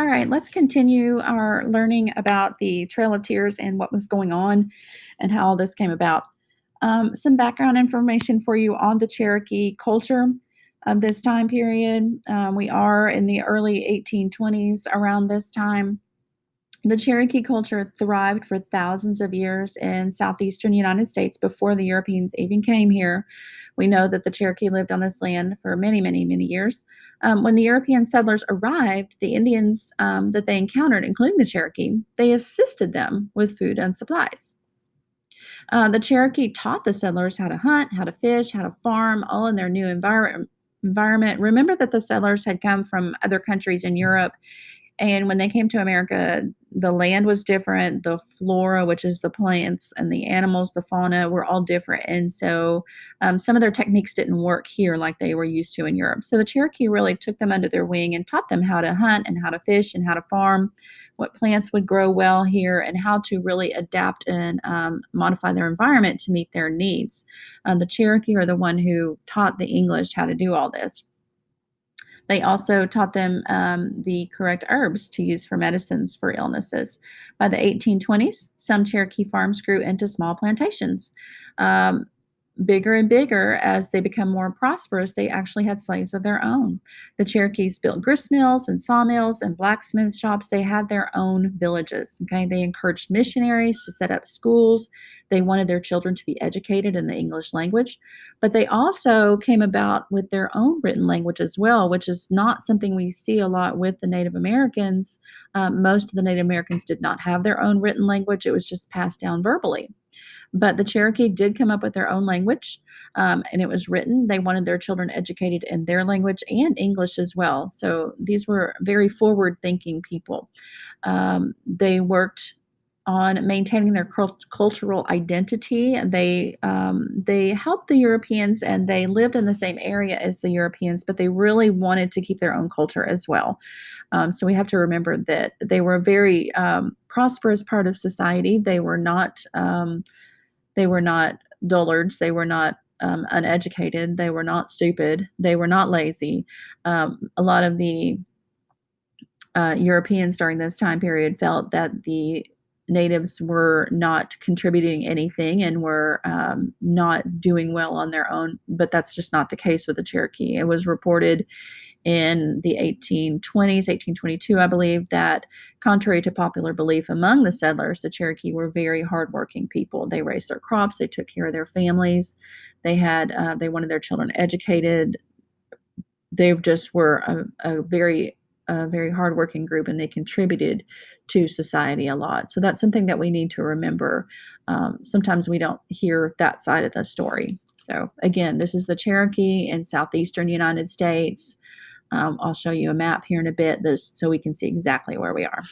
All right, let's continue our learning about the Trail of Tears and what was going on and how all this came about. Some background information for you on the Cherokee culture of this time period. We are in the early 1820s around this time. The Cherokee culture thrived for thousands of years in southeastern United States before the Europeans even came here. We know that the Cherokee lived on this land for many, many, many years. When the European settlers arrived, the Indians that they encountered, including the Cherokee, they assisted them with food and supplies. The Cherokee taught the settlers how to hunt, how to fish, how to farm, all in their new environment. Remember that the settlers had come from other countries in Europe, and when they came to America, the land was different. The flora, which is the plants, and the animals, the fauna, were all different. And so some of their techniques didn't work here like they were used to in Europe. So the Cherokee really took them under their wing and taught them how to hunt and how to fish and how to farm, what plants would grow well here, and how to really adapt and modify their environment to meet their needs. The Cherokee are the one who taught the English how to do all this. They also taught them the correct herbs to use for medicines for illnesses. By the 1820s, some Cherokee farms grew into small plantations. Um, Bigger and bigger as they become more prosperous, they actually had slaves of their own. The Cherokees built grist mills and sawmills and blacksmith shops. They had their own villages. Okay, they encouraged missionaries to set up schools. They wanted their children to be educated in the English language, but they also came about with their own written language as well, which is not something we see a lot with the Native Americans. Most of the Native Americans did not have their own written language, it was just passed down verbally. But the Cherokee did come up with their own language, and it was written. They wanted their children educated in their language and English as well. So these were very forward thinking people. They worked on maintaining their cultural identity. They helped the Europeans and they lived in the same area as the Europeans, but they really wanted to keep their own culture as well. So we have to remember that they were a very prosperous part of society. They were not dullards. They were not uneducated. They were not stupid. They were not lazy. A lot of the Europeans during this time period felt that the natives were not contributing anything and were not doing well on their own, but that's just not the case with the Cherokee. It was reported in the 1820s, 1822, I believe, that contrary to popular belief among the settlers, the Cherokee were very hardworking people. They raised their crops, they took care of their families, they wanted their children educated. They just were a very hardworking group, and they contributed to society a lot. So that's something that we need to remember. Sometimes we don't hear that side of the story. So again, this is the Cherokee in southeastern United States. I'll show you a map here in a bit, so we can see exactly where we are.